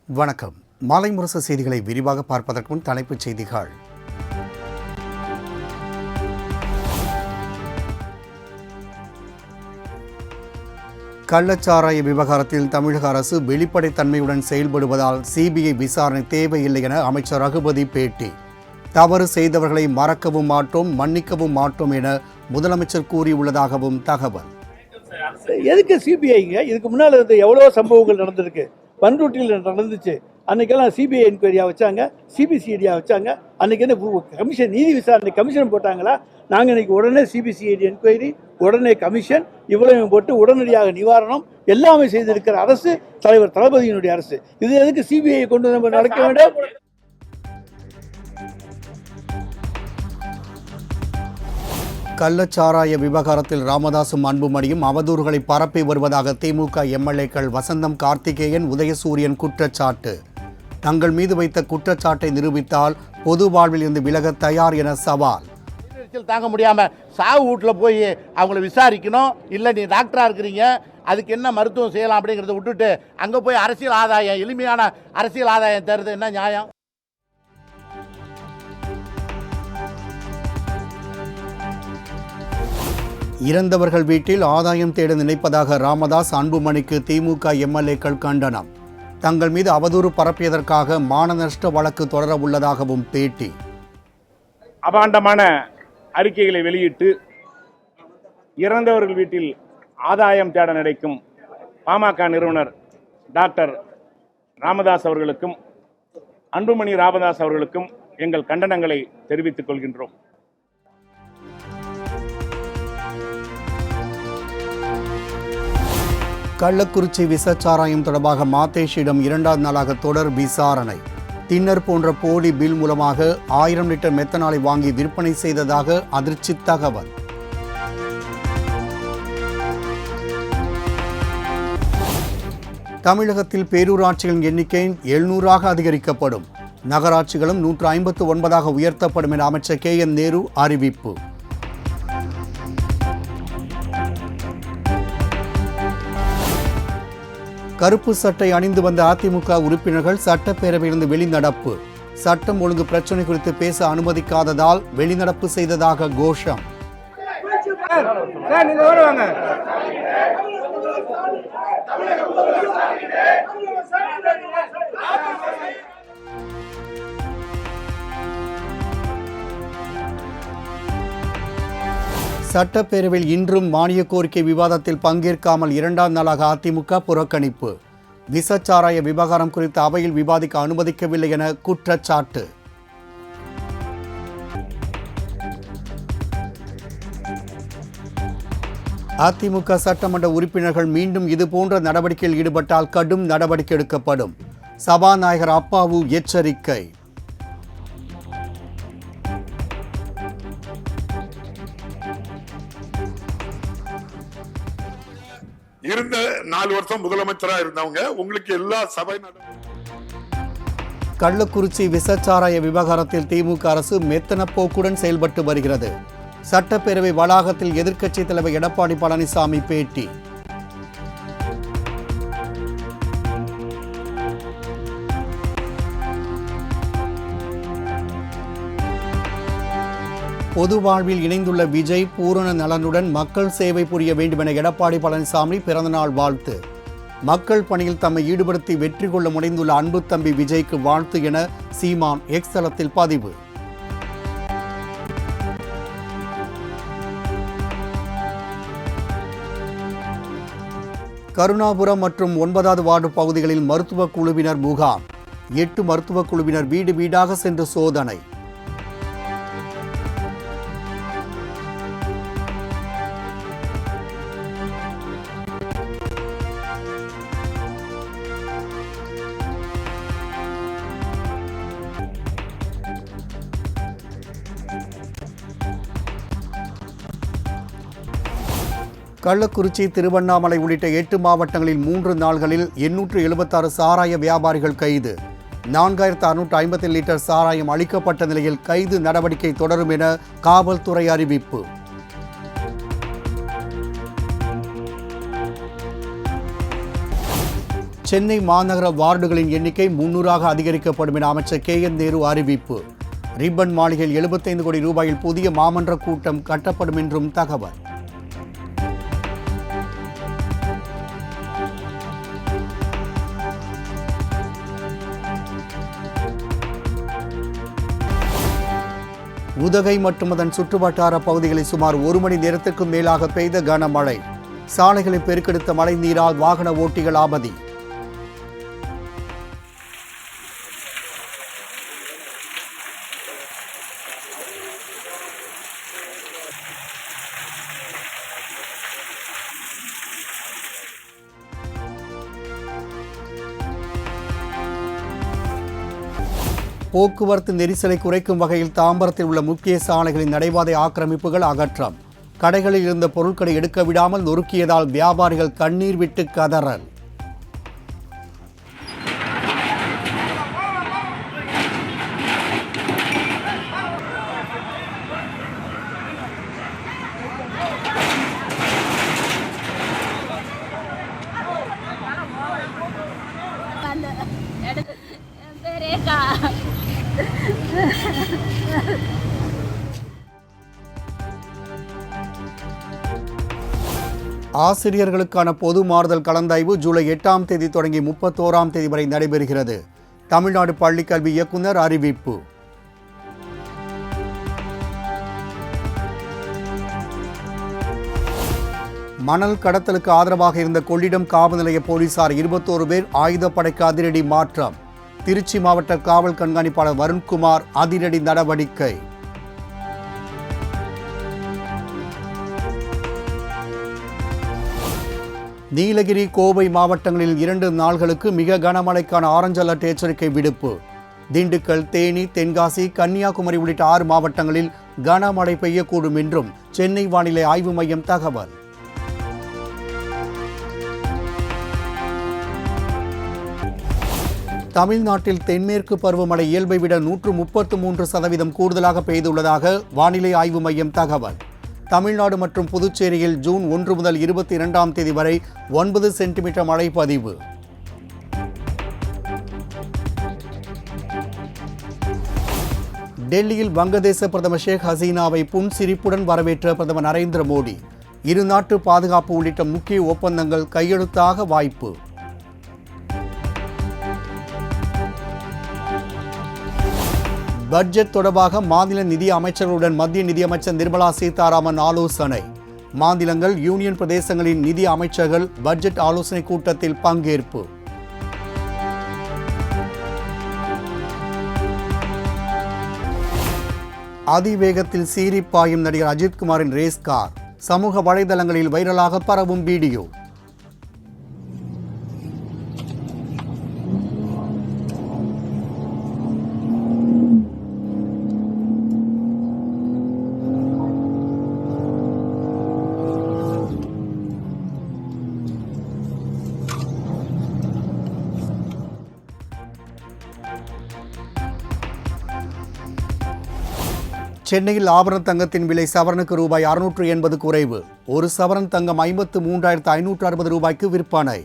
வணக்கம். மாலை முரசு செய்திகளை விரிவாக பார்ப்பதற்கு முன் தலைப்புச் செய்திகள். கள்ளச்சாராய விவகாரத்தில் தமிழக அரசு வெளிப்படைத்தன்மையுடன் செயல்படுவதால் சிபிஐ விசாரணை தேவையில்லை என அமைச்சர் ரகுபதி பேட்டி. தவறு செய்தவர்களை மறக்கவும் மாட்டோம், மன்னிக்கவும் மாட்டோம் என முதலமைச்சர் கூறியுள்ளதாகவும் தகவல். எதுக்கு சிபிஐங்க? இதுக்கு முன்னால் இருந்து எவ்வளோ சம்பவங்கள் நடந்திருக்கு. பண்ருட்டியில் நடந்துச்சு. அன்றைக்கெல்லாம் சிபிஐ என்கொயரியாக வச்சாங்க, சிபிசிஐடியாக வச்சாங்க. அன்றைக்கி என்ன கமிஷன், நீதி விசாரணை கமிஷன் போட்டாங்களா? நாங்கள் இன்றைக்கி உடனே சிபிசிஐடி என்கொயரி, உடனே கமிஷன், இவ்வளவு போட்டு உடனடியாக நிவாரணம் எல்லாமே செய்திருக்கிற அரசு தலைவர் தளபதியினுடைய அரசு. இது எதுக்கு சிபிஐ கொண்டு நம்ம நடக்க வேண்டும்? கள்ளச்சாராய விவகாரத்தில் ராமதாசும் அன்புமணியும் அவதூறுகளை பரப்பி வருவதாக திமுக எம்எல்ஏக்கள் வசந்தம் கார்த்திகேயன், உதயசூரியன் குற்றச்சாட்டு. தங்கள் மீது வைத்த குற்றச்சாட்டை நிரூபித்தால் பொது வாழ்வில் இருந்து விலக தயார் என சவால். தாங்க முடியாம சாவு வீட்டில் போய் அவங்கள விசாரிக்கணும். இல்லை நீ டாக்டரா இருக்கிறீங்க, அதுக்கு என்ன மருத்துவம் செய்யலாம் அப்படிங்கிறத விட்டுட்டு அங்கே போய் அரசியல் ஆதாயம், எளிமையான அரசியல் ஆதாயம் தருது என்ன நியாயம்? இறந்தவர்கள் வீட்டில் ஆதாயம் தேட நினைப்பதாக ராமதாஸ், அன்புமணிக்கு திமுக எம்எல்ஏக்கள் கண்டனம். தங்கள் மீது அவதூறு பரப்பியதற்காக மான நஷ்ட வழக்கு தொடர உள்ளதாகவும் பேட்டி. அபாண்டமான அறிக்கைகளை வெளியிட்டு இறந்தவர்கள் வீட்டில் ஆதாயம் தேட நினைக்கும் பாமக நிறுவனர் டாக்டர் ராமதாஸ் அவர்களுக்கும் அன்புமணி ராமதாஸ் அவர்களுக்கும் எங்கள் கண்டனங்களை தெரிவித்துக் கொள்கின்றோம். கள்ளக்குறிச்சி விசச்சாராயம் தொடர்பாக மாதேஷிடம் 2வது நாளாக தொடர் விசாரணை. தின்னர் போன்ற போலி பில் மூலமாக 1000 லிட்டர் மெத்தனாலை வாங்கி விற்பனை செய்ததாக அதிர்ச்சி தகவல். தமிழகத்தில் பேரூராட்சிகளின் எண்ணிக்கை 700ஆக அதிகரிக்கப்படும். நகராட்சிகளும் 159ஆக உயர்த்தப்படும் என அமைச்சர் KN நேரு அறிவிப்பு. கருப்பு சட்டை அணிந்து வந்த அதிமுக உறுப்பினர்கள் சட்டப்பேரவையிலிருந்து வெளிநடப்பு. சட்டம் ஒழுங்கு பிரச்சனை குறித்து பேச அனுமதிக்காததால் வெளிநடப்பு செய்ததாக கோஷம். சட்டப்பேரவையில் இன்றும் மானிய கோரிக்கை விவாதத்தில் பங்கேற்காமல் 2வது நாளாக அதிமுக புறக்கணிப்பு. விசச்சாராய விவகாரம் குறித்து அவையில் விவாதிக்க அனுமதிக்கவில்லை என குற்றச்சாட்டு. அதிமுக சட்டமன்ற உறுப்பினர்கள் மீண்டும் இதுபோன்ற நடவடிக்கையில் ஈடுபட்டால் கடும் நடவடிக்கை எடுக்கப்படும். சபாநாயகர் அப்பாவு எச்சரிக்கை. இருந்த 4 வருஷம் முதலமைச்சரா இருந்தவங்க உங்களுக்கு எல்லா சபை. கள்ளக்குறிச்சி விசச்சாராய விவகாரத்தில் திமுக அரசு மெத்தன போக்குடன் செயல்பட்டு வருகிறது. சட்டப்பேரவை வளாகத்தில் எதிர்க்கட்சித் தலைவர் எடப்பாடி பழனிசாமி பேட்டி. பொது வாழ்வில் இணைந்துள்ள விஜய் பூரண நலனுடன் மக்கள் சேவை புரிய வேண்டும் என எடப்பாடி பழனிசாமி பிறந்தநாள் வாழ்த்து. மக்கள் பணியில் தம்மை ஈடுபடுத்தி வெற்றி கொள்ள முனைந்துள்ள அன்பு தம்பி விஜய்க்கு வாழ்த்து என சீமான் எக்ஸ் தளத்தில் பதிவு. கருணாபுரம் மற்றும் 9வது வார்டு பகுதிகளில் மருத்துவ குழுவினர் முகாம். 8 மருத்துவ குழுவினர் வீடு வீடாக சென்று சோதனை. கள்ளக்குறிச்சி, திருவண்ணாமலை உள்ளிட்ட 8 மாவட்டங்களில் 3 நாள்களில் 876 சாராய வியாபாரிகள் கைது. 4657 லிட்டர் சாராயம் அளிக்கப்பட்ட நிலையில் கைது நடவடிக்கை தொடரும் என காவல்துறை அறிவிப்பு. சென்னை மாநகர வார்டுகளின் எண்ணிக்கை 300ஆக அதிகரிக்கப்படும் என அமைச்சர் KN நேரு அறிவிப்பு. ரிப்பன் மாளிகையில் 75 கோடி ரூபாயில் புதிய மாமன்ற கூட்டம் கட்டப்படும் என்றும் தகவல். உதகை மற்றும் அதன் சுற்றுவட்டார பகுதிகளில் சுமார் 1 மணி நேரத்திற்கும் மேலாக பெய்த கனமழை. சாலைகளை பெருக்கெடுத்த மழை நீரால் வாகன ஓட்டிகள் அவதி. போக்குவரத்து நெரிசலை குறைக்கும் வகையில் தாம்பரத்தில் உள்ள முக்கிய சாலைகளின் நடைபாதை ஆக்கிரமிப்புகள் அகற்றம். கடைகளில் இருந்த பொருட்களை எடுக்க விடாமல் நொறுக்கியதால் வியாபாரிகள் கண்ணீர் விட்டு கதறல். ஆசிரியர்களுக்கான பொது மாறுதல் கலந்தாய்வு ஜூலை 8ஆம் தேதி தொடங்கி 31ஆம் தேதி வரை நடைபெறுகிறது. தமிழ்நாடு பள்ளிக்கல்வி இயக்குனர் அறிவிப்பு. மணல் கடத்தலுக்கு ஆதரவாக இருந்த கொள்ளிடம் காவல் நிலைய போலீசார் 21 பேர் ஆயுதப்படைக்கு அதிரடி மாற்றம். திருச்சி மாவட்ட காவல் கண்காணிப்பாளர் வருண்குமார் அதிரடி நடவடிக்கை. நீலகிரி கோவை மாவட்டங்களில் 2 நாள்களுக்கு மிக கனமழைக்கான ஆரஞ்சு அலர்ட் எச்சரிக்கை விடுப்பு. திண்டுக்கல், தேனி, தென்காசி, கன்னியாகுமரி உள்ளிட்ட 6 மாவட்டங்களில் கனமழை பெய்யக்கூடும் என்றும் சென்னை வானிலை ஆய்வு மையம் தகவல். தமிழ்நாட்டில் தென்மேற்கு பருவமழை இயல்பை விட 133% கூடுதலாக பெய்துள்ளதாக வானிலை ஆய்வு மையம் தகவல். தமிழ்நாடு மற்றும் புதுச்சேரியில் ஜூன் 1 முதல் 22ஆம் தேதி வரை 9 சென்டிமீட்டர் மழை பதிவு. டெல்லியில் வங்கதேச பிரதமர் ஷேக் ஹசீனாவை புன்சிரிப்புடன் வரவேற்ற பிரதமர் நரேந்திர மோடி. இரு நாட்டு பாதுகாப்பு உள்ளிட்ட முக்கிய ஒப்பந்தங்கள் கையெழுத்தாக வாய்ப்பு. பட்ஜெட் தொடர்பாக மாநில நிதி அமைச்சர்களுடன் மத்திய நிதியமைச்சர் நிர்மலா சீதாராமன் ஆலோசனை. மாநிலங்கள், யூனியன் பிரதேசங்களின் நிதி அமைச்சர்கள் பட்ஜெட் ஆலோசனை கூட்டத்தில் பங்கேற்பு. அதிவேகத்தில் சீறிப்பாயும் நடிகர் அஜித்குமாரின் ரேஸ் கார் சமூக வலைதளங்களில் வைரலாக பரவும் வீடியோ. சென்னையில் ஆபரண தங்கத்தின் விலை சவரனுக்கு ரூபாய் 680 குறைவு. ஒரு சவரன் தங்கம் 53,560 ரூபாய்க்கு விற்பனை.